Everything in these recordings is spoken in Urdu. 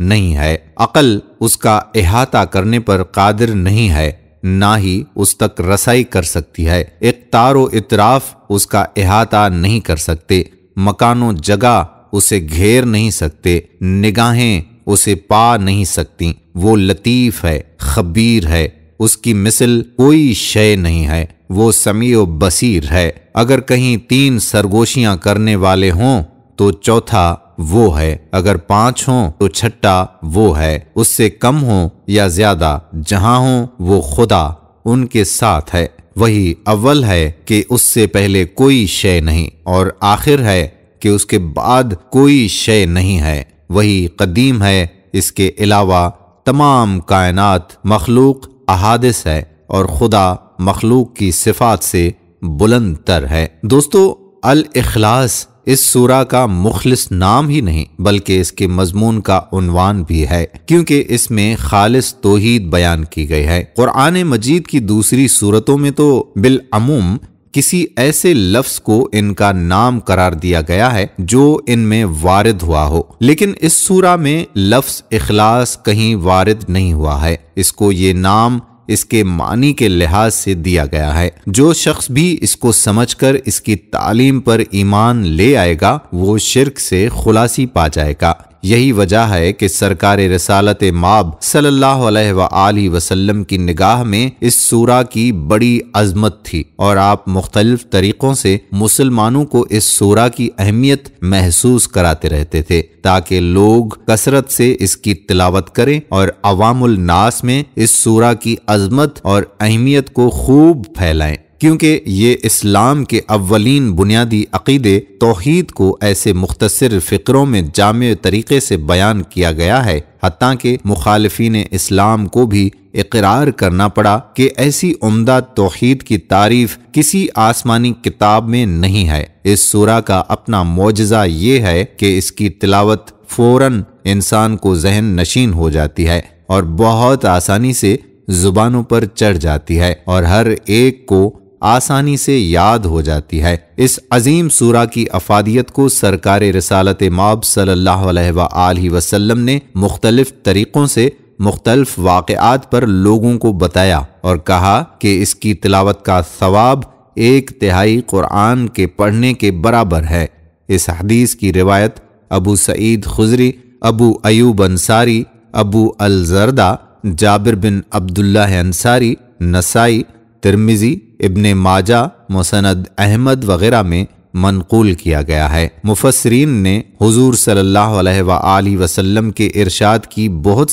نہیں ہے، عقل اس کا احاطہ کرنے پر قادر نہیں ہے، نہ ہی اس تک رسائی کر سکتی ہے، اقتار و اطراف اس کا احاطہ نہیں کر سکتے، مکان و جگہ اسے گھیر نہیں سکتے، نگاہیں اسے پا نہیں سکتی، وہ لطیف ہے، خبیر ہے، اس کی مثل کوئی شے نہیں ہے، وہ سمیع و بصیر ہے، اگر کہیں 3 سرگوشیاں کرنے والے ہوں تو چوتھا وہ ہے، اگر 5 ہوں تو چھٹا وہ ہے، اس سے کم ہوں یا زیادہ، جہاں ہوں وہ خدا ان کے ساتھ ہے، وہی اول ہے کہ اس سے پہلے کوئی شے نہیں، اور آخر ہے کہ اس کے بعد کوئی شے نہیں ہے، وہی قدیم ہے، اس کے علاوہ تمام کائنات مخلوق احادث ہے، اور خدا مخلوق کی صفات سے بلند تر ہے۔ دوستو، الاخلاص اس سورہ کا مخلص نام ہی نہیں بلکہ اس کے مضمون کا عنوان بھی ہے، کیونکہ اس میں خالص توحید بیان کی گئی ہے۔ قرآن مجید کی دوسری سورتوں میں تو بالعموم کسی ایسے لفظ کو ان کا نام قرار دیا گیا ہے جو ان میں وارد ہوا ہو، لیکن اس سورہ میں لفظ اخلاص کہیں وارد نہیں ہوا ہے، اس کو یہ نام اس کے معنی کے لحاظ سے دیا گیا ہے۔ جو شخص بھی اس کو سمجھ کر اس کی تعلیم پر ایمان لے آئے گا وہ شرک سے خلاصی پا جائے گا۔ یہی وجہ ہے کہ سرکار رسالت مآب صلی اللہ علیہ وآلہ وسلم کی نگاہ میں اس سورہ کی بڑی عظمت تھی، اور آپ مختلف طریقوں سے مسلمانوں کو اس سورہ کی اہمیت محسوس کراتے رہتے تھے تاکہ لوگ کثرت سے اس کی تلاوت کریں اور عوام الناس میں اس سورہ کی عظمت اور اہمیت کو خوب پھیلائیں، کیونکہ یہ اسلام کے اولین بنیادی عقیدے توحید کو ایسے مختصر فقروں میں جامع طریقے سے بیان کیا گیا ہے، حتیٰ کہ مخالفین اسلام کو بھی اقرار کرنا پڑا کہ ایسی عمدہ توحید کی تعریف کسی آسمانی کتاب میں نہیں ہے۔ اس سورہ کا اپنا معجزہ یہ ہے کہ اس کی تلاوت فوراً انسان کو ذہن نشین ہو جاتی ہے اور بہت آسانی سے زبانوں پر چڑھ جاتی ہے اور ہر ایک کو آسانی سے یاد ہو جاتی ہے۔ اس عظیم سورہ کی افادیت کو سرکار رسالت مآب صلی اللہ علیہ وآلہ وسلم نے مختلف طریقوں سے مختلف واقعات پر لوگوں کو بتایا اور کہا کہ اس کی تلاوت کا ثواب 1/3 قرآن کے پڑھنے کے برابر ہے۔ اس حدیث کی روایت ابو سعید خضری، ابو ایوب انصاری، ابو الزردہ، جابر بن عبداللہ انصاری، نسائی، ترمذی، ابن ماجہ، مسند احمد وغیرہ میں منقول کیا گیا ہے۔ مفسرین نے حضور صلی اللہ علیہ وآلہ وسلم کے ارشاد کی بہت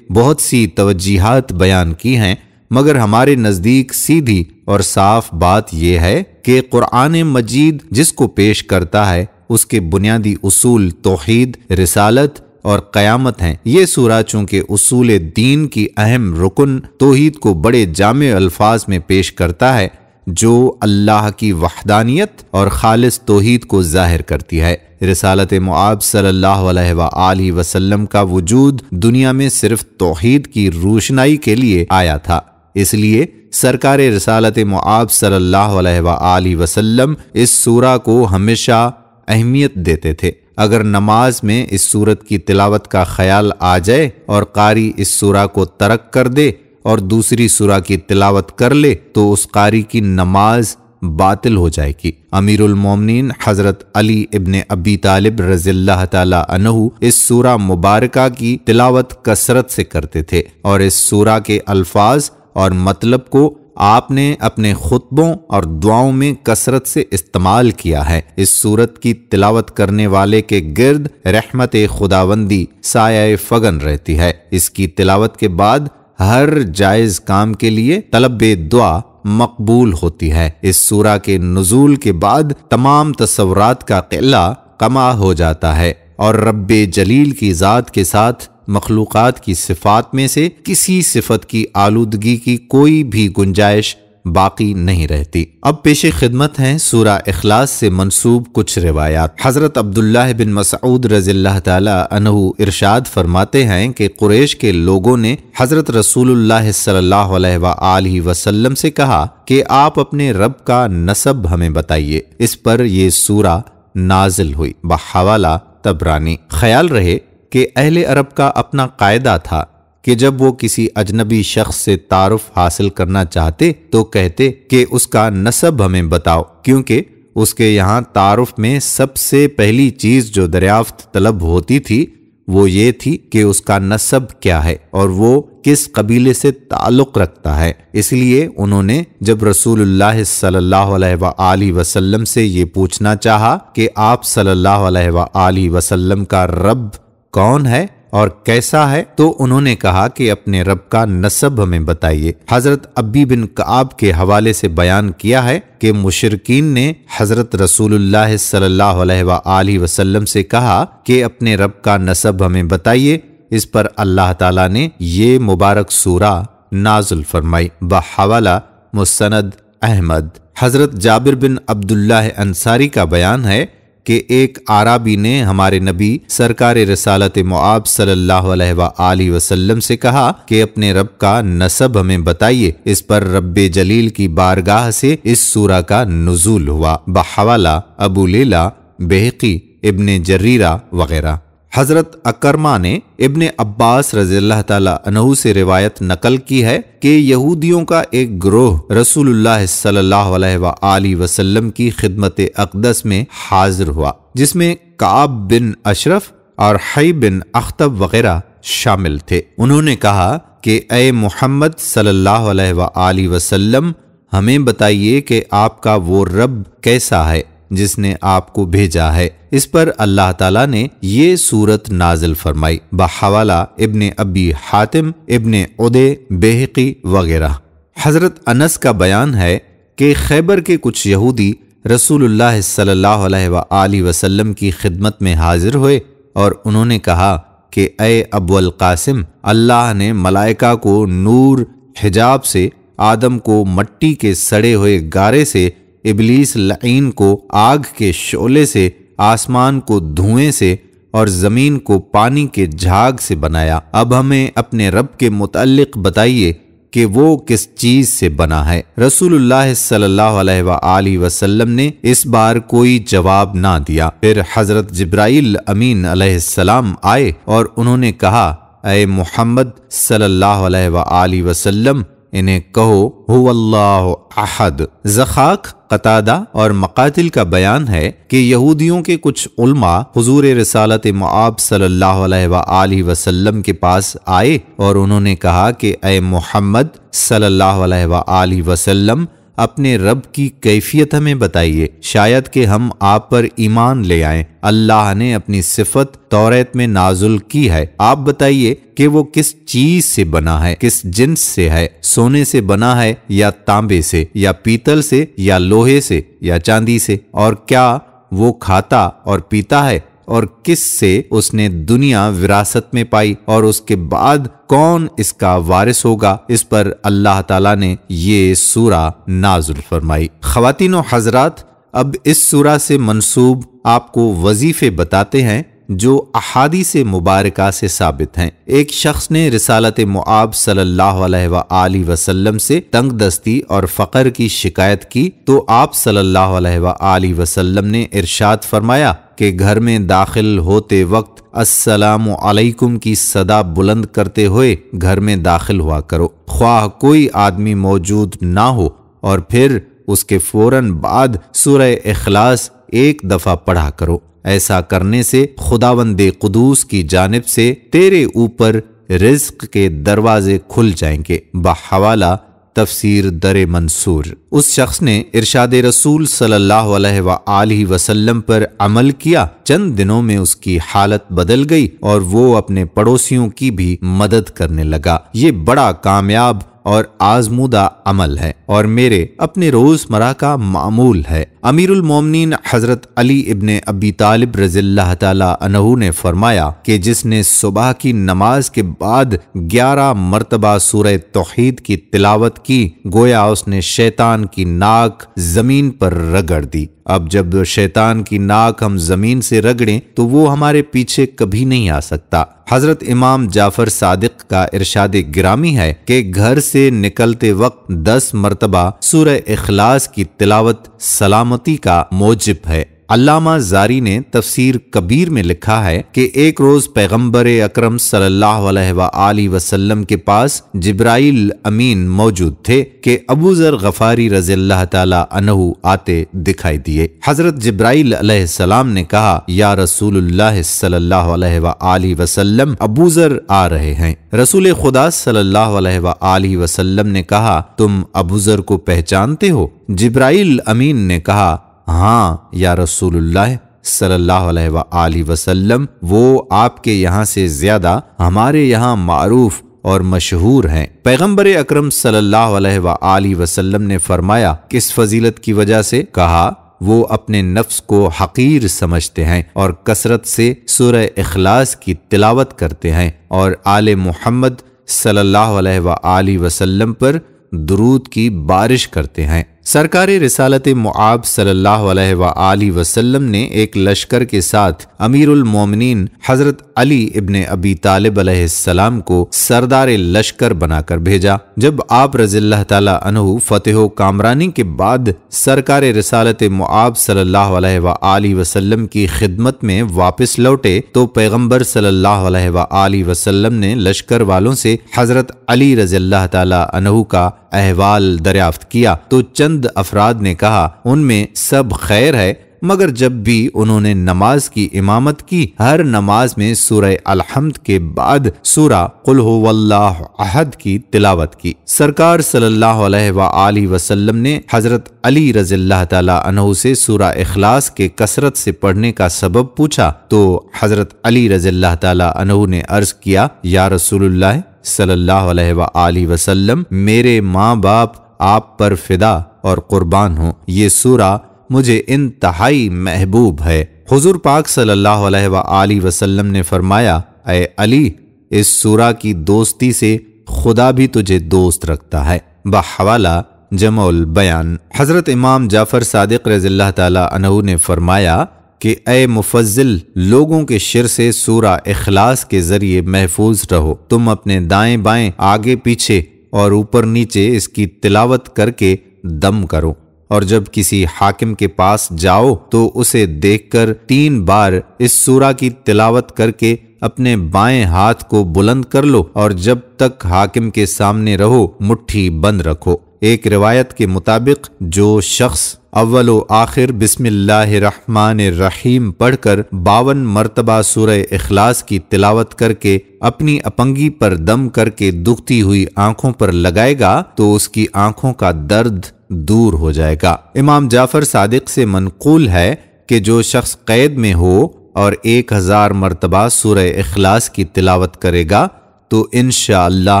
سی توجیہات بیان کی ہیں، مگر ہمارے نزدیک سیدھی اور صاف بات یہ ہے کہ قرآن مجید جس کو پیش کرتا ہے اس کے بنیادی اصول توحید، رسالت اور قیامت ہیں۔ یہ سورہ چونکہ اصول دین کی اہم رکن توحید کو بڑے جامع الفاظ میں پیش کرتا ہے جو اللہ کی وحدانیت اور خالص توحید کو ظاہر کرتی ہے۔ رسالت مآب صلی اللہ علیہ وآلہ وسلم کا وجود دنیا میں صرف توحید کی روشنائی کے لیے آیا تھا، اس لیے سرکار رسالت مآب صلی اللہ علیہ وآلہ وسلم اس سورہ کو ہمیشہ اہمیت دیتے تھے۔ اگر نماز میں اس سورت کی تلاوت کا خیال آ جائے اور قاری اس سورہ کو ترک کر دے اور دوسری سورہ کی تلاوت کر لے تو اس قاری کی نماز باطل ہو جائے گی۔ امیر المومنین حضرت علی ابن ابی طالب رضی اللہ تعالی عنہ اس سورہ مبارکہ کی تلاوت کثرت سے کرتے تھے اور اس سورہ کے الفاظ اور مطلب کو آپ نے اپنے خطبوں اور دعاؤں میں کثرت سے استعمال کیا ہے۔ اس سورت کی تلاوت کرنے والے کے گرد رحمت خداوندی سایہ فگن رہتی ہے۔ اس کی تلاوت کے بعد ہر جائز کام کے لیے طلب دعا مقبول ہوتی ہے۔ اس سورہ کے نزول کے بعد تمام تصورات کا قلہ کما ہو جاتا ہے اور رب جلیل کی ذات کے ساتھ مخلوقات کی صفات میں سے کسی صفت کی آلودگی کی کوئی بھی گنجائش باقی نہیں رہتی۔ اب پیش خدمت ہیں سورہ اخلاص سے منسوب کچھ روایات۔ حضرت عبداللہ بن مسعود رضی اللہ تعالی عنہ ارشاد فرماتے ہیں کہ قریش کے لوگوں نے حضرت رسول اللہ صلی اللہ علیہ وآلہ وسلم سے کہا کہ آپ اپنے رب کا نسب ہمیں بتائیے۔ اس پر یہ سورہ نازل ہوئی۔ بحوالہ طبرانی۔ خیال رہے کہ اہل عرب کا اپنا قاعدہ تھا کہ جب وہ کسی اجنبی شخص سے تعارف حاصل کرنا چاہتے تو کہتے کہ اس کا نسب ہمیں بتاؤ، کیونکہ اس کے یہاں تعارف میں سب سے پہلی چیز جو دریافت طلب ہوتی تھی وہ یہ تھی کہ اس کا نسب کیا ہے اور وہ کس قبیلے سے تعلق رکھتا ہے۔ اس لیے انہوں نے جب رسول اللہ صلی اللہ علیہ وآلہ وسلم سے یہ پوچھنا چاہا کہ آپ صلی اللہ علیہ وآلہ وسلم کا رب کون ہے اور کیسا ہے، تو انہوں نے کہا کہ اپنے رب کا نسب ہمیں بتائیے۔ حضرت ابی بن کعب کے حوالے سے بیان کیا ہے کہ مشرکین نے حضرت رسول اللہ صلی اللہ علیہ وآلہ وسلم سے کہا کہ اپنے رب کا نسب ہمیں بتائیے۔ اس پر اللہ تعالیٰ نے یہ مبارک سورہ نازل فرمائی بحوالہ مسند احمد۔ حضرت جابر بن عبداللہ انصاری کا بیان ہے کہ ایک اعرابی نے ہمارے نبی سرکار رسالت مآب صلی اللہ علیہ وآلہ وسلم سے کہا کہ اپنے رب کا نسب ہمیں بتائیے۔ اس پر رب جلیل کی بارگاہ سے اس سورہ کا نزول ہوا بحوالہ ابو لیلہ، بہقی، ابن جریرہ وغیرہ۔ حضرت اکرمہ نے ابن عباس رضی اللہ تعالیٰ عنہ سے روایت نقل کی ہے کہ یہودیوں کا ایک گروہ رسول اللہ صلی اللہ علیہ وآلہ وسلم کی خدمت اقدس میں حاضر ہوا، جس میں کعب بن اشرف اور حی بن اخطب وغیرہ شامل تھے۔ انہوں نے کہا کہ اے محمد صلی اللہ علیہ وآلہ وسلم، ہمیں بتائیے کہ آپ کا وہ رب کیسا ہے جس نے آپ کو بھیجا ہے۔ اس پر اللہ تعالیٰ نے یہ سورت نازل فرمائی بحوالہ ابن ابی حاتم، ابن عدی، بہقی وغیرہ۔ حضرت انس کا بیان ہے کہ خیبر کے کچھ یہودی رسول اللہ صلی اللہ علیہ وآلہ وسلم کی خدمت میں حاضر ہوئے اور انہوں نے کہا کہ اے ابو القاسم، اللہ نے ملائکہ کو نور حجاب سے، آدم کو مٹی کے سڑے ہوئے گارے سے، ابلیس لعین کو آگ کے شعلے سے، آسمان کو دھوئیں سے اور زمین کو پانی کے جھاگ سے بنایا۔ اب ہمیں اپنے رب کے متعلق بتائیے کہ وہ کس چیز سے بنا ہے۔ رسول اللہ صلی اللہ علیہ وآلہ وسلم نے اس بار کوئی جواب نہ دیا۔ پھر حضرت جبرائیل امین علیہ السلام آئے اور انہوں نے کہا اے محمد صلی اللہ علیہ وآلہ وسلم، انہیں کہو هو اللہ احد۔ زخاک، قتادہ اور مقاتل کا بیان ہے کہ یہودیوں کے کچھ علماء حضور رسالت مآب صلی اللہ علیہ وآلہ وسلم کے پاس آئے اور انہوں نے کہا کہ اے محمد صلی اللہ علیہ وآلہ وسلم، اپنے رب کی کیفیت ہمیں بتائیے، شاید کہ ہم آپ پر ایمان لے آئیں۔ اللہ نے اپنی صفت توریت میں نازل کی ہے، آپ بتائیے کہ وہ کس چیز سے بنا ہے، کس جنس سے ہے، سونے سے بنا ہے یا تانبے سے یا پیتل سے یا لوہے سے یا چاندی سے، اور کیا وہ کھاتا اور پیتا ہے، اور کس سے اس نے دنیا وراثت میں پائی، اور اس کے بعد کون اس کا وارث ہوگا۔ اس پر اللہ تعالیٰ نے یہ سورہ نازل فرمائی۔ خواتین و حضرات، اب اس سورہ سے منسوب آپ کو وظیفے بتاتے ہیں جو احادیث مبارکہ سے ثابت ہیں۔ ایک شخص نے رسالت مآب صلی اللہ علیہ وآلہ وسلم سے تنگ دستی اور فقر کی شکایت کی تو آپ صلی اللہ علیہ وآلہ وسلم نے ارشاد فرمایا کہ گھر میں داخل ہوتے وقت السلام علیکم کی صدا بلند کرتے ہوئے گھر میں داخل ہوا کرو، خواہ کوئی آدمی موجود نہ ہو، اور پھر اس کے فوراً بعد سورہ اخلاص ایک دفعہ پڑھا کرو۔ ایسا کرنے سے خداوند قدوس کی جانب سے تیرے اوپر رزق کے دروازے کھل جائیں گے بحوالہ تفسیر در منصور۔ اس شخص نے ارشاد رسول صلی اللہ علیہ وآلہ وسلم پر عمل کیا، چند دنوں میں اس کی حالت بدل گئی اور وہ اپنے پڑوسیوں کی بھی مدد کرنے لگا۔ یہ بڑا کامیاب اور آزمودہ عمل ہے اور میرے اپنے روزمرہ کا معمول ہے۔ امیر المومنین حضرت علی ابن ابی طالب رضی اللہ تعالی عنہ نے فرمایا کہ جس نے صبح کی نماز کے بعد 11 مرتبہ سورہ توحید کی تلاوت کی، گویا اس نے شیطان کی ناک زمین پر رگڑ دی۔ اب جب شیطان کی ناک ہم زمین سے رگڑیں تو وہ ہمارے پیچھے کبھی نہیں آ سکتا۔ حضرت امام جعفر صادق کا ارشاد گرامی ہے کہ گھر سے نکلتے وقت 10 مرتبہ سورہ اخلاص کی تلاوت سلامتی کا موجب ہے۔ علامہ زاری نے تفسیر کبیر میں لکھا ہے کہ ایک روز پیغمبر اکرم صلی اللہ علیہ وآلہ وسلم کے پاس جبرائیل امین موجود تھے کہ ابو ذر غفاری رضی اللہ تعالی عنہ آتے دکھائی دیے۔ حضرت جبرائیل علیہ السلام نے کہا، یا رسول اللہ صلی اللہ علیہ وآلہ وسلم، ابو ذر آ رہے ہیں۔ رسول خدا صلی اللہ علیہ وآلہ وسلم نے کہا، تم ابو ذر کو پہچانتے ہو؟ جبرائیل امین نے کہا، ہاں یا رسول اللہ صلی اللہ علیہ وآلہ وسلم، وہ آپ کے یہاں سے زیادہ ہمارے یہاں معروف اور مشہور ہیں۔ پیغمبر اکرم صلی اللہ علیہ وآلہ وسلم نے فرمایا، کس فضیلت کی وجہ سے؟ کہا، وہ اپنے نفس کو حقیر سمجھتے ہیں اور کثرت سے سورہ اخلاص کی تلاوت کرتے ہیں اور آل محمد صلی اللہ علیہ وآلہ وسلم پر درود کی بارش کرتے ہیں۔ سرکار رسالت معاب صلی اللہ علیہ وآلہ وسلم نے ایک لشکر کے ساتھ امیر المومنین حضرت علی ابن ابی طالب علیہ السلام کو سردار لشکر بنا کر بھیجا۔ جب آپ رضی اللہ تعالی عنہ فتح و کامرانی کے بعد سرکار رسالت معاب صلی اللہ علیہ وآلہ وسلم کی خدمت میں واپس لوٹے تو پیغمبر صلی اللہ علیہ وآلہ وسلم نے لشکر والوں سے حضرت علی رضی اللہ تعالی عنہ کا احوال دریافت کیا تو چند افراد نے کہا، ان میں سب خیر ہے، مگر جب بھی انہوں نے نماز کی امامت کی، ہر نماز میں سورہ الحمد کے بعد سورہ قل هو اللہ احد کی تلاوت کی۔ سرکار صلی اللہ علیہ وآلہ وسلم نے حضرت علی رضی اللہ تعالی عنہ سے سورہ اخلاص کے کثرت سے پڑھنے کا سبب پوچھا تو حضرت علی رضی اللہ تعالی عنہ نے عرض کیا، یا رسول اللہ صلی اللہ علیہ وآلہ وسلم، میرے ماں باپ آپ پر فدا اور قربان ہوں، یہ سورہ مجھے انتہائی محبوب ہے۔ حضور پاک صلی اللہ علیہ وآلہ وسلم نے فرمایا، اے علی، اس سورہ کی دوستی سے خدا بھی تجھے دوست رکھتا ہے۔ بحوالہ جمع البیان۔ حضرت امام جعفر صادق رضی اللہ تعالی عنہ نے فرمایا کہ اے مفضل، لوگوں کے شر سے سورہ اخلاص کے ذریعے محفوظ رہو۔ تم اپنے دائیں بائیں، آگے پیچھے اور اوپر نیچے اس کی تلاوت کر کے دم کرو، اور جب کسی حاکم کے پاس جاؤ تو اسے دیکھ کر 3 بار اس سورہ کی تلاوت کر کے اپنے بائیں ہاتھ کو بلند کر لو، اور جب تک حاکم کے سامنے رہو مٹھی بند رکھو۔ ایک روایت کے مطابق جو شخص اول و آخر بسم اللہ الرحمن الرحیم پڑھ کر 52 مرتبہ سورہ اخلاص کی تلاوت کر کے اپنی اپنگی پر دم کر کے دکھتی ہوئی آنکھوں پر لگائے گا تو اس کی آنکھوں کا درد دور ہو جائے گا۔ امام جعفر صادق سے منقول ہے کہ جو شخص قید میں ہو اور 1000 مرتبہ سورہ اخلاص کی تلاوت کرے گا تو انشاءاللہ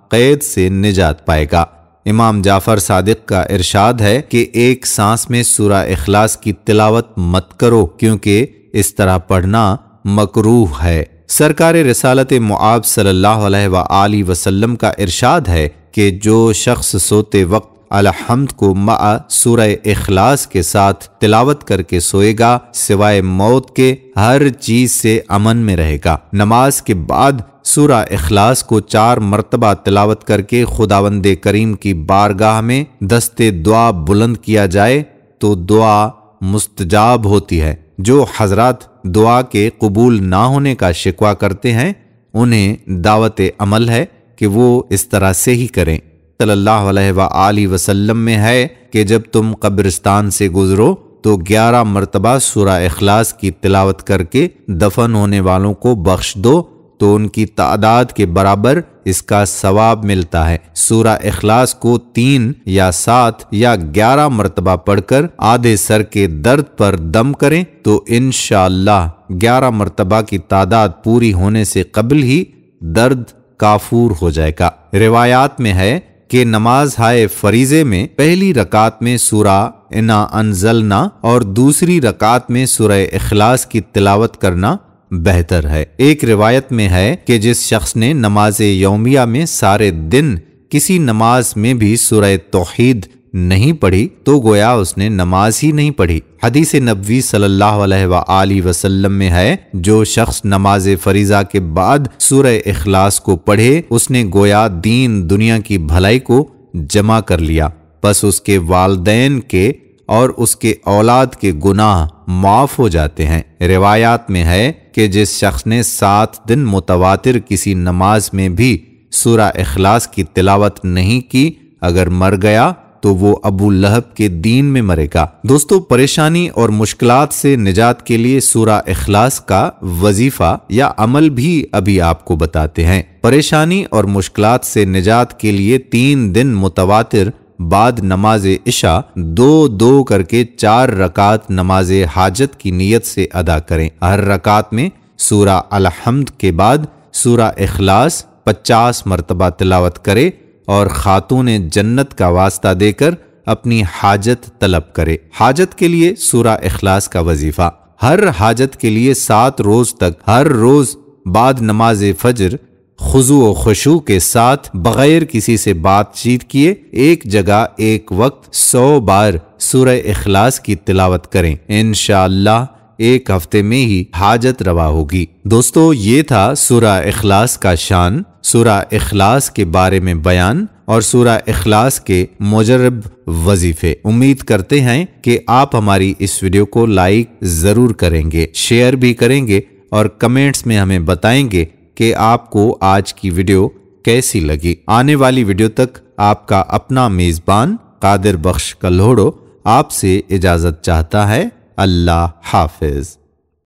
قید سے نجات پائے گا۔ امام جعفر صادق کا ارشاد ہے کہ ایک سانس میں سورہ اخلاص کی تلاوت مت کرو، کیونکہ اس طرح پڑھنا مکروہ ہے۔ سرکار رسالت معاب صلی اللہ علیہ وآلہ وسلم کا ارشاد ہے کہ جو شخص سوتے وقت الحمد کو مع سورہ اخلاص کے ساتھ تلاوت کر کے سوئے گا، سوائے موت کے ہر چیز سے امن میں رہے گا۔ نماز کے بعد سورہ اخلاص کو 4 مرتبہ تلاوت کر کے خداوند کریم کی بارگاہ میں دست دعا بلند کیا جائے تو دعا مستجاب ہوتی ہے۔ جو حضرات دعا کے قبول نہ ہونے کا شکوہ کرتے ہیں انہیں دعوت عمل ہے کہ وہ اس طرح سے ہی کریں۔ صلی اللہ علیہ وآلہ وسلم میں ہے کہ جب تم قبرستان سے گزرو تو 11 مرتبہ سورہ اخلاص کی تلاوت کر کے دفن ہونے والوں کو بخش دو تو ان کی تعداد کے برابر اس کا ثواب ملتا ہے۔ سورہ اخلاص کو 3 یا 7 یا 11 مرتبہ پڑھ کر آدھے سر کے درد پر دم کریں تو انشاءاللہ 11 مرتبہ کی تعداد پوری ہونے سے قبل ہی درد کافور ہو جائے گا۔ روایات میں ہے کہ نماز ہائے فریضے میں پہلی رکعت میں سورہ انا انزلنا اور دوسری رکعت میں سورہ اخلاص کی تلاوت کرنا بہتر ہے۔ ایک روایت میں ہے کہ جس شخص نے نماز یومیہ میں سارے دن کسی نماز میں بھی سورہ توحید نہیں پڑھی تو گویا اس نے نماز ہی نہیں پڑھی۔ حدیث نبوی صلی اللہ علیہ وآلہ وسلم میں ہے جو شخص نماز فریضہ کے بعد سورہ اخلاص کو پڑھے اس نے گویا دین دنیا کی بھلائی کو جمع کر لیا، بس اس کے والدین کے اور اس کے اولاد کے گناہ معاف ہو جاتے ہیں۔ روایات میں ہے کہ جس شخص نے 7 دن متواتر کسی نماز میں بھی سورہ اخلاص کی تلاوت نہیں کی، اگر مر گیا تو وہ ابو لہب کے دین میں مرے گا۔ دوستو، پریشانی اور مشکلات سے نجات کے لیے سورہ اخلاص کا وظیفہ یا عمل بھی ابھی آپ کو بتاتے ہیں۔ پریشانی اور مشکلات سے نجات کے لیے 3 دن متواتر بعد نماز عشاء 2 کر کے 4 رکعت نماز حاجت کی نیت سے ادا کریں۔ ہر رکعت میں سورہ الحمد کے بعد سورہ اخلاص 50 مرتبہ تلاوت کرے اور خاتون جنت کا واسطہ دے کر اپنی حاجت طلب کرے۔ حاجت کے لیے سورہ اخلاص کا وظیفہ: ہر حاجت کے لیے 7 روز تک ہر روز بعد نماز فجر خضوع و خشوع کے ساتھ بغیر کسی سے بات چیت کیے ایک جگہ ایک وقت 100 بار سورہ اخلاص کی تلاوت کریں۔ انشاءاللہ ایک ہفتے میں ہی حاجت روا ہوگی۔ دوستو، یہ تھا سورہ اخلاص کا شان، سورہ اخلاص کے بارے میں بیان اور سورہ اخلاص کے مجرب وظیفے۔ امید کرتے ہیں کہ آپ ہماری اس ویڈیو کو لائک ضرور کریں گے، شیئر بھی کریں گے اور کمنٹس میں ہمیں بتائیں گے کہ آپ کو آج کی ویڈیو کیسی لگی۔ آنے والی ویڈیو تک آپ کا اپنا میزبان قادر بخش کلہوڑو آپ سے اجازت چاہتا ہے۔ اللہ حافظ۔